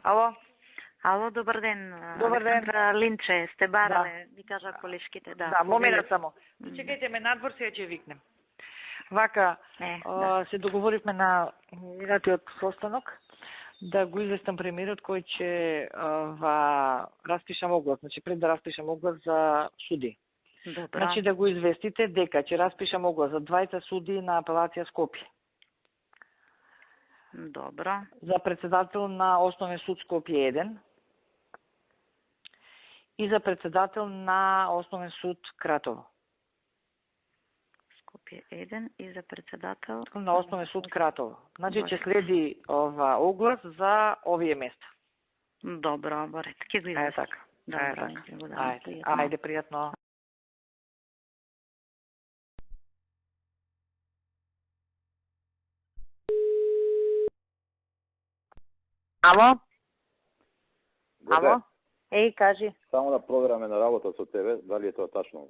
Ало? Ало, добар ден. Добар ден. Александра Линче, сте барале, ви кажа колешките, да. Да, момент само. Чекајте ме надвор, сега ќе викнем. Вака, да. се договоривме на минатиот состанок да го известам премиерот кој ќе распишам оглас, значи пред да распишам оглас за суди. Добро. Значи да го известите дека ќе распишам оглас за 20 суди на апелација Скопје. Добро. За председател на Основен суд Скопје 1 и за председател на Основен суд Кратово. Скопје 1 и за председател на Основен суд Кратово. Значи ќе следи оглас за овие места. Добро, барет, ќе го известам. Така. Добро, ајде, пријатно. Ало? Ало? Еј, кажи. Само да провераме на работа со тебе, дали е тоа тачно.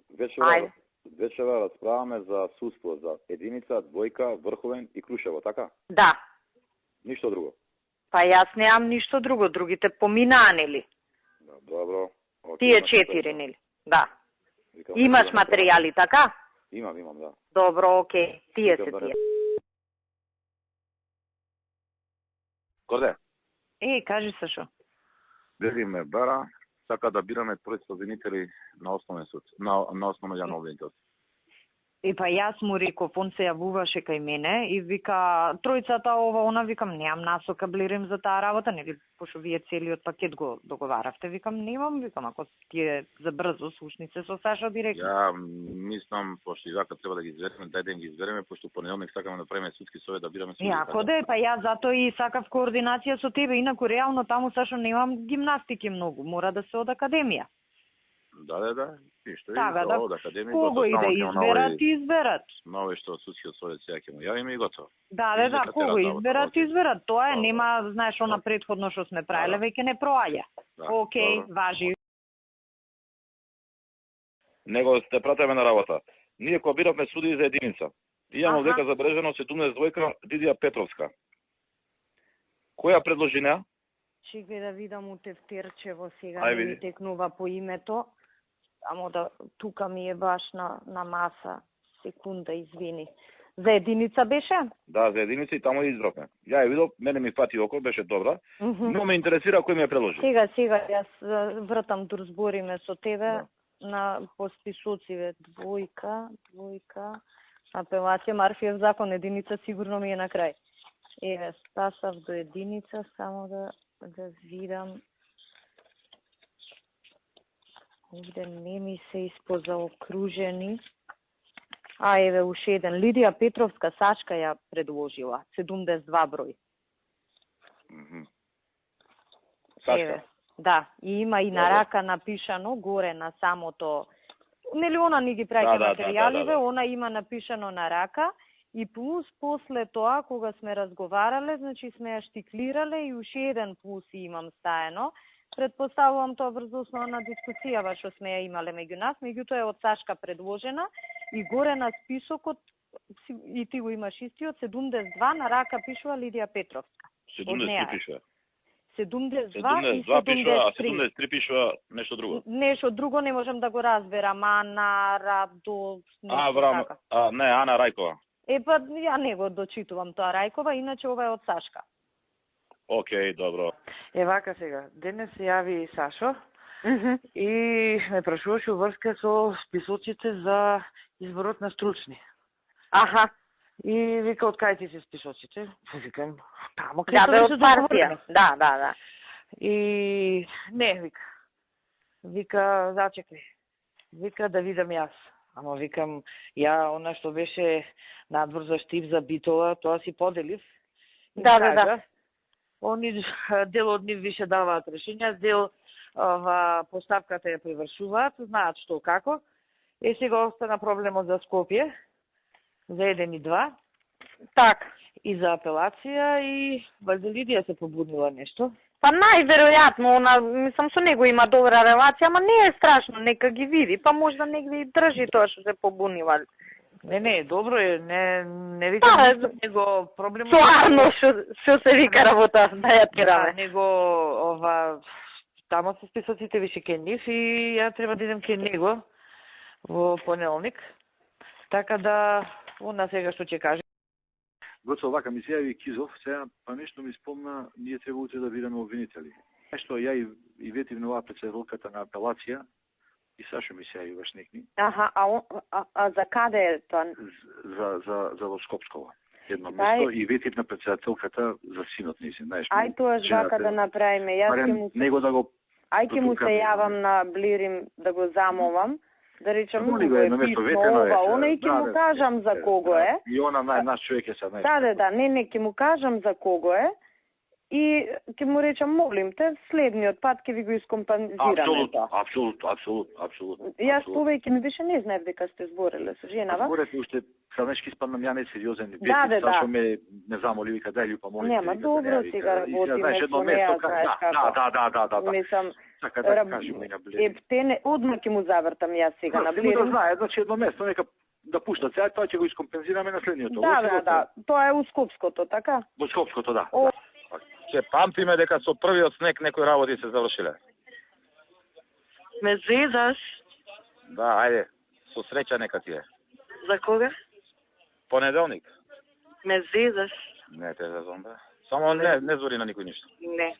Вечера расправаме за судство, за единица, двојка, Врховен и Крушево, така? Да. Ништо друго? Па јас неам ништо друго, другите поминаа, нели? Да, добро. Тие 4, нели? Да. Имаш материјали, така? Имам, да. Добро, окей. Тие се тие. Корде? Еј, кажи Сашо. Дели ме бара, сака да бираме тројца обвинители на Основен суд, на основен обвинител. И па јас му реков, он се јавуваше кај мене и вика, тројцата ова, она, викам, неам насока блирим за таа работа, нели, пошто вие целиот пакет го договаравте, викам, немам, викам, ако ти е за брзо, слушнице со Саша директно. Ја мислам, пошто и вака треба да ги избереме, дај да ги избереме, пошто понеделник сакаме да правиме судски совет да бираме судски. Јако да е, па јас затоа и сакав координација со тебе, инаку реално таму, Сашо, немам гимнастики многу, мора да се од академија. Да, ништо. Така, да, од академија, кого и да изберат, изберат. Нови што од судскиот совет сега ќе му јавиме и готово. Да, кого изберат, тоа е, нема, знаеш, она предходно што сме правиле, веќе не проаѓа. Океј, важи. Него сте пратеме на работа. Ние кога биравме суди за единица. Имamo дека забележено 17 двојка Дидија Петровска. Која предложи неа? Чекај да видам у тефтерчево сега, не ми текнува по името. Само да, тука ми е баш на маса. Секунда, извини. За единица беше? Да, за единица и таму избравме. Ја ја видов, мене ми фати око, беше добра, но ме интересира кој ми ја предложи. Сега, јас вртам да збориме со тебе на посписоциве. Двојка, апелација, Марфиев закон, единица сигурно ми е на крај. Еве, стасав до единица, само да видам. Нигде не ми се испозаокружени. Еве, уште еден. Лидија Петровска, Сашка ја предложила. 72 број. Сашка? Еве, да. И има и на рака напишано горе на самото... Нели она ни ги праќа материјаливе, она има напишано на рака. И плюс после тоа, кога сме разговарале, значи сме ја штиклирале и уште еден плюс имам стаено. Предпоставувам тоа врз основа на дискусијава што сме ја имале меѓу нас, меѓутоа е од Сашка предложена и горе на списокот, и ти го имаш истиот, 72 на рака пишува Лидија Петровска. 73 пишува. 72 и 73. А 73 пишува нешто друго. Нешто друго не можам да го разберам, Ана Радо... Не, Ана Рајкова. Па, ја не го дочитувам тоа Рајкова, иначе ова е од Сашка. Океј, добро. Вака сега, денес се јави Сашо и ме прашуваше врска со списоците за изборот на стручни. И вика, од кај ти се списоците? Викам, тамо кај од партија. Да. И не, вика, зачекај. Вика да видам јас. Ама викам, ја она што беше надвор за Штип за Битола, тоа си поделив. Да. Они дел од нив више даваат решења, дел поставката ја привршуваат, знаат што како. Сега остана проблемот за Скопје, за 1 и 2. Так. И за апелација и Лидија се побунила нешто. Па најверојатно, мислам со него има добра релација, ама не е страшно, нека ги види, па можда негде и држи тоа што се побунила. Не, добро е, не викам него проблемот. Стварно што се вика работа, да ја тираме. Него тамо со списоците више ке нив и ја треба да идем ке него во понеделник. Така да, она сега што ќе каже. Гоцо вака ми се јави Кизов, сега па нешто ми спомна, ние треба утре да бидеме обвинители. Нешто ја и ветив на оваа председателката на апелација и Сашо ми се јави баш некни. Аха, а за каде е тоа? За во Скопсково. Едно место и ветив на председателката за синот низин, знаеш. Ај тоа вака да направиме. Јас ќе му него да го ќе му се јавам на Блирим да го замолам. Да речам, му е писмо ова, она и ќе му кажам за кого е. И она наш човек е сад. Да, не, ќе му кажам за кого е. И ќе му речам, молим те, следниот пат ќе ви го искомпензираме тоа. Апсолутно. Јас повеќе ми беше не знаев дека сте збореле со женава. Зборете уште саднешки спаднам ја не сериозен. Да. ме не замоли вика дај љупа молите. Нема, добро сега работиме со неа, знаеш како. Да. Мислам, така да кажеме на Блирим. Ептене, одма ќе му завртам јас сега на Блирим. Да знае, значи едно место, нека да пуштат сега, тоа ќе го искомпензираме на следниот. Да. Тоа е у Скопското, така? Во Скопското, да. Ќе памтиме дека со првиот снег некои работи се завршиле. Ме зезаш? Да, ајде, со среќа нека ти е. За кога? Понеделник. Ме зезаш? Не те зезам, да. Само не звори на никој ништо. Не.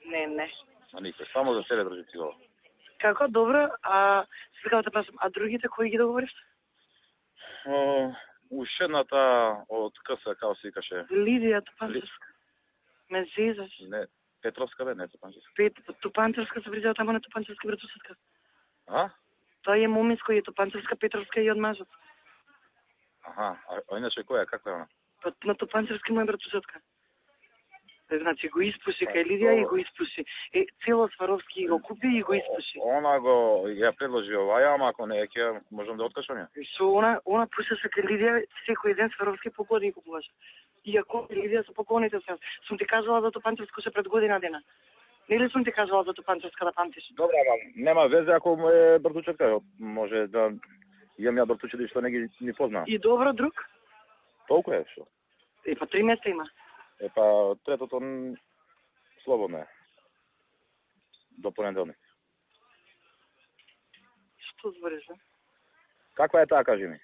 На никој, само за себе држи цигало. Како, добро, а сега да прашам, а другите кои ги договориш? Ушедната од КС, како се викаше? Лидија Топанчевска. Ме зезаш? Не, Петровска бе, не Топанчевска. Топанчевска се вризава тамо на Топанчевска братусетка. А? Тоа е момиско и Топанчевска, Петровска и од мажот. Аха, а иначе која, како е она? Па на Топанчевски моја братусетка. Значи го испуши кај Лидија и го испуши. Цело Сваровски го купи и го испуши. Она го ја предложи оваја, ама ако не ќе можам да откажам ја. Со она пушеше кај Лидија, секој ден Сваровски поклони го купуваше. Иако Лидија со поклоните се. Сум ти кажала за Топанчевско ше пред година дена. Нели сум ти кажала за Топанчевска да памтиш? Добре, ама нема везе ако му е братучетка, може да имам ја братучети што не ги ни познаа. И добро друг? Толку е што? Па 3 места има. Па третото слободно е. До понеделник. Што збориш, бе? Каква е таа, кажи ми?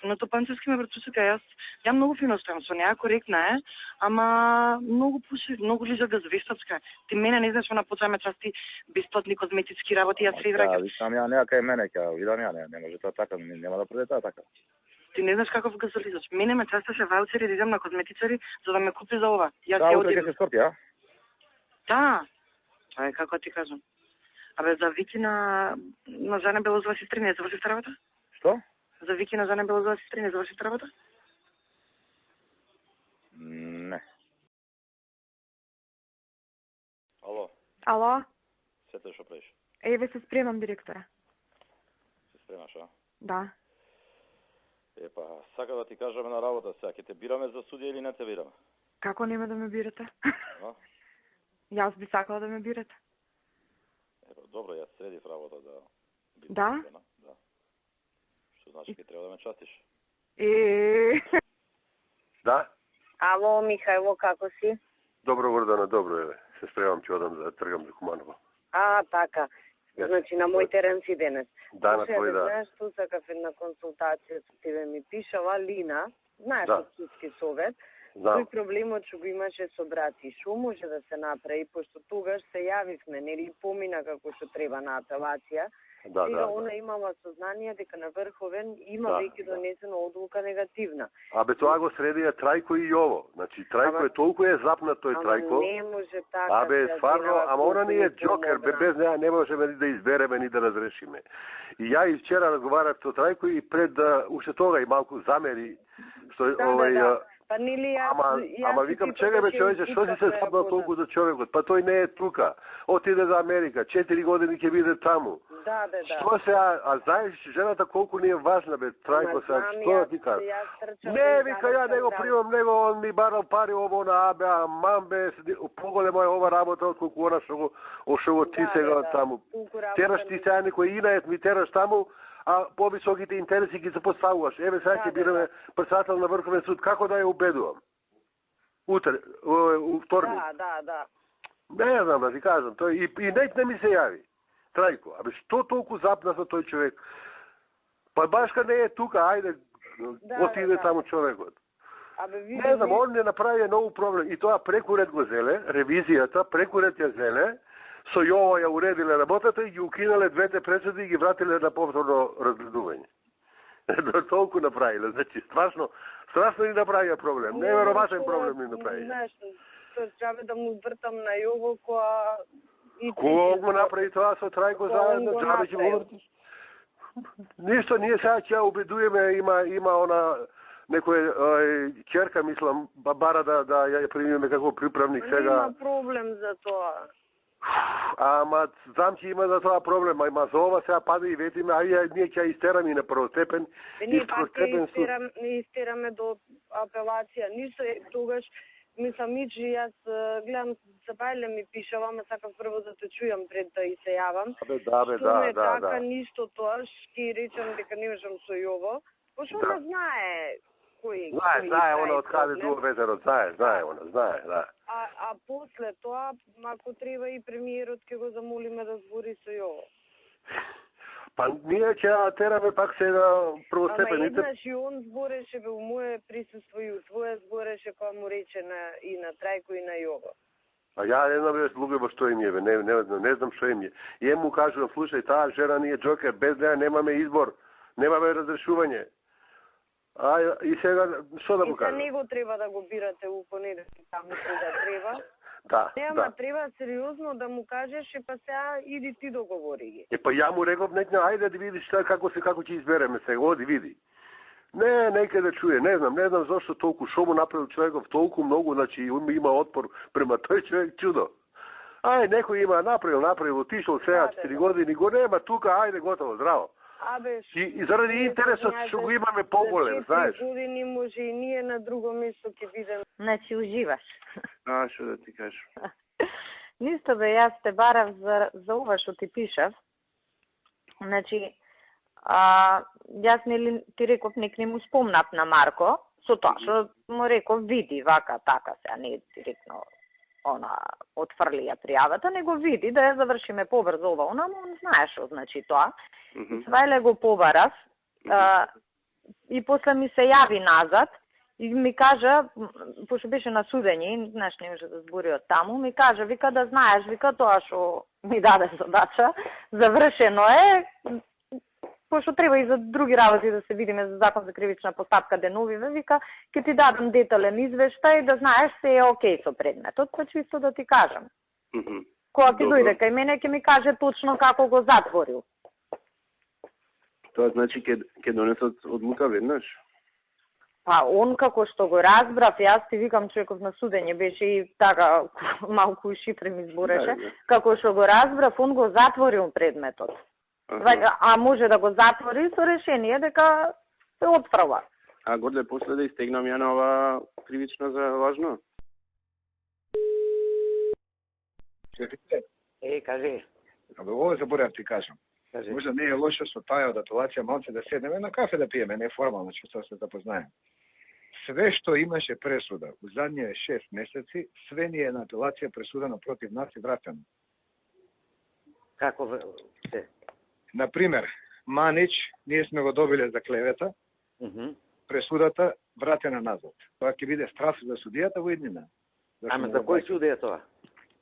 На Топанчевски ме братучетка, ја многу фино стојам со неа, коректна е, ама многу пуши, многу лижа газвестачка. Ти мене не знаеш, она почаме части бесплатни козметички работи, јас се враќам. Да, викам ја неа кај мене, ќе видам ја, не може тоа така, нема да проде тоа така. Ти не знаеш каков газолизач. Мене ме частеше ваучери да идам на козметичари за да ме купи за ова. Јас ќе одам. ќе се скорпи, а? Да. Тоа е како ти кажам. Абе за Вики на Жана Белозова сестри не заврши работа? Што? За Вики на Жана Белозова сестри не заврши работа? Не. Ало? Сете што правиш? Еве се спремам, директора. Се спремаш, а? Да. Епа, сака да ти кажеме на работа сега, ќе те бираме за судија или не те бираме? Како нема да ме бирате? А? Јас би сакала да ме бирате. Епа, добро, јас средив работа да... Да? Да. Што значи ќе треба да ме частиш? Да? Ало, Михајло, како си? Добро, Гордана, добро е. Се спремам, ќе одам да тргам за Куманово. Така. Значи на мој терен си денес. Да, на твој, да. Знаеш, ту сакав една консултација со тебе ми пишала Лина, знаеш, од Судски совет. Тој проблемот што го имаше со брат и што може да се направи, пошто тогаш се јавивме, нели помина како што треба на апелација. Сега она имала сознание дека на Врховен има веќе донесена одлука негативна. Абе тоа го средија Трајко и Јово. Значи Трајко е толку е запнат тој Трајко. Не може така. Абе стварно, ама она не е џокер, без неа не можеме ни да избереме ни да разрешиме. И ја и вчера разговарав со Трајко и пред уште тога и малку замери што Па нели ама викам чекај бе човече, што си се запнал толку за човекот? Па тој не е тука. Отиде за Америка, 4 години ќе биде таму. Да. Што се, а знаеш жената колку ни е важна бе, Трајко сега, што ти кажа? Не, вика, ја него примам него, он ми барал пари ово на абе, а мамбе, поголема е ова работа од колку она што го ти сега таму. Тераш ти сега некој инает ми тераш таму, а повисоките интереси ги запоставуваш. Еве сега ќе бираме председател на Врховен суд, како да ја убедувам? Утре, вторник. Да. Не знам да ти кажам, тој и не ми се јави. Трајко, абе што толку запна за тој човек? Па башка не е тука, ајде, отиде таму човекот. Не знам, он не направи ново проблем. И тоа прекурет го зеле, ревизијата, прекурет ја зеле, со Јова ја уредиле работата и ги укинале двете пресуди и ги вратиле на повторно разгледување. Толку направиле, значи, страшно ни направија проблем. Неверојатен проблем ни направија. Знаеш, треба да му вртам на Јово која... Кој го направи тоа со Трајко заедно, джабе ќе му вртиш? Ништо, ние сега ќе убедуваме, има она некоја ќерка, мислам, бара да ја примиме како приправник сега. Нема проблем за тоа. Ама знам че има за тоа проблем, ама за ова сега пада и ветиме, ајде ние ќе истераме и на првостепен и второстепен суд. Ние истераме до апелација. Ништо тогаш мислам Мичи, јас гледам се бајле ми пишава, ама сакам прво да те чујам пред да и се јавам. Да. Ништо тоа, ќе речам дека не можам со Јово, пошто она знае кој. Знае она од каде дуо ветерот, знае она, да. А после тоа, ако треба и премиерот ќе го замолиме да збори со Јово. Па ние ќе тераме пак сега првостепените. Ама еднаш и он збореше во моје присуство и своје збореше кога му рече и на Трајко и на Јово. А ја не знам луѓе што им е, не знам што им е. И му кажувам, слушај, таа жена ни е џокер, без неа немаме избор, немаме разрешување. И сега, што да го кажам? И за него треба да го бирате у понеделник, таму кога треба. Да. Треба сериозно да му кажеш, па сега иди ти договори ги. Па ја му реков, ајде да видиш како ќе избереме сега, оди види. Не, нека да чуе, не знам зашто толку, шо му направил човеков толку многу, значи има отпор према тој човек, чудо. Некој има направил, отишол сега 4 години, го нема тука, ајде готово, здраво. И заради интересот што го имаме поголем, знаеш. 4 години може и ние на друго место ќе бидеме. Значи уживаш. Што да ти кажам? Нисто бе, јас те барав за ова што ти пишав. Значи, јас ти реков, не му спомнав на Марко, со тоа што му реков, види, вака, така се, а не директно отфрли ја пријавата, него види да ја завршиме побрзо ова, он знае што значи тоа. Свајле го побарав и после ми се јави назад и ми кажа, пошто беше на судење, знаеш, не може да збори од таму, ми кажа, вика да знаеш, вика тоа што ми даде задача, завршено е, пошто треба и за други работи да се видиме за закон за кривична постапка деновиве, вика, ќе ти дадам детален извештај да знаеш се е окей со предметот, па чисто да ти кажам. Кога ќе дојде кај мене, ќе ми каже точно како го затворил. Тоа значи ќе донесат одлука веднаш? Па, он како што го разбрав, јас ти викам човеков на судење, беше и така, малку и шифри ми збореше, како што го разбрав, он го затворил предметот. А може да го затвори со решение дека се отфрла. А годле после да истегнам ја на ова кривична за лажно? Кажи. Абе, ово заборав ти кажам. Може не е лошо со таа од апелација малце да седнеме на кафе да пиеме, неформално, што се запознаеме. Све што имаше пресуда у задниве 6 месеци, све ни е на апелација пресудено против нас и вратено. Како се? Например, Манич, ние сме го добиле за клевета, пресудата вратена назад. Тоа ќе биде страф за судијата во иднина. Ама за кој суд е тоа?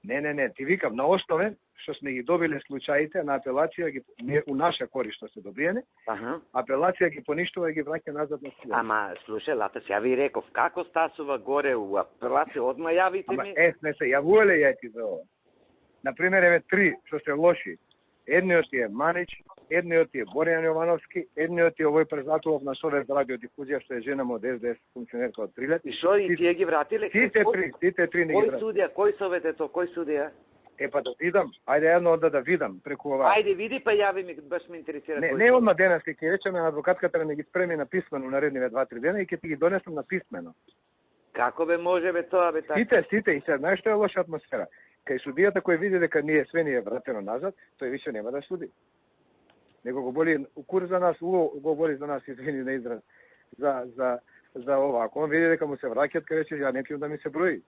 Не, ти викам, на основе што сме ги добиле случаите на апелација ги у наша корист што се добиени, апелација ги поништува и ги враќа назад на судијата. Ама, слушај, Лата, ја ви реков, како стасува горе у апелација, одма јавите ми? Не се јавувале јајти за ова. Например, еве 3 што се лоши. Едниот е Манич, едниот е Боријан Јовановски, едниот е овој Презатулов на Совет за радиодифузија што е жена од СДС функционерка од Прилет. И што и тие ги вратиле? Сите три не ги вратиле. Кој судија, кој совет е тоа, кој судија? Па да видам, ајде едно да видам преку ова. Ајде види па јави ми, баш ме интересира. Не одма денес ќе речеме на адвокатката да ми ги спреми на писмено наредниве 2-3 дена и ќе ти ги донесам на писмено. Како бе може бе тоа бе така? Сите и се знаеш што е лоша атмосфера. Кај судијата кој види дека све ни е вратено назад, тој више нема да суди. него го боли кур за нас, го боли за нас, извини на израз, за ова. Ако он види дека му се враќат, кај рече, ја не пијам да ми се брои.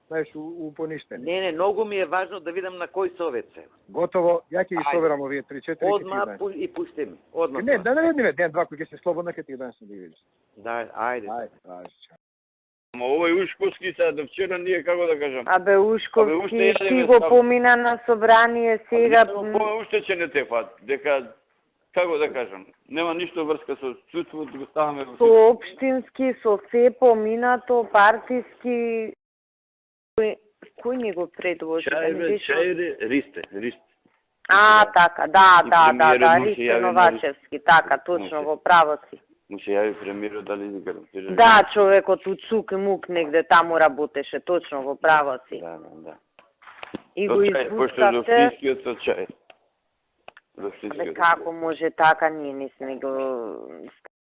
Знаеш, у поништени. Не, многу ми е важно да видам на кој совет се. Готово, ја ќе ги соверам овие 3-4. Одма и пусти ми. Одма. Не, да наредниме ден-два кој ќе се слободна, ќе ти денес да ги видиш. Да, ајде. Ама овој Ушковски са до вчера ние како да кажам. Абе Ушковски ти го помина на собрание сега. Уште ќе не тефат, дека како да кажам, нема ништо врска со судството, го ставаме во со општински, со се поминато, партиски. Кој ни го предложи? Чајре, Ристе. Така, да, Ристе Новачевски, така, точно, во право си. Му се јави премиерот, дали ни гарантира? Да, човекот у Цук мук негде таму работеше, точно, во право си. Да. И го испуштавте. Пошто до фискиот со чај. Како може така, ние не сме го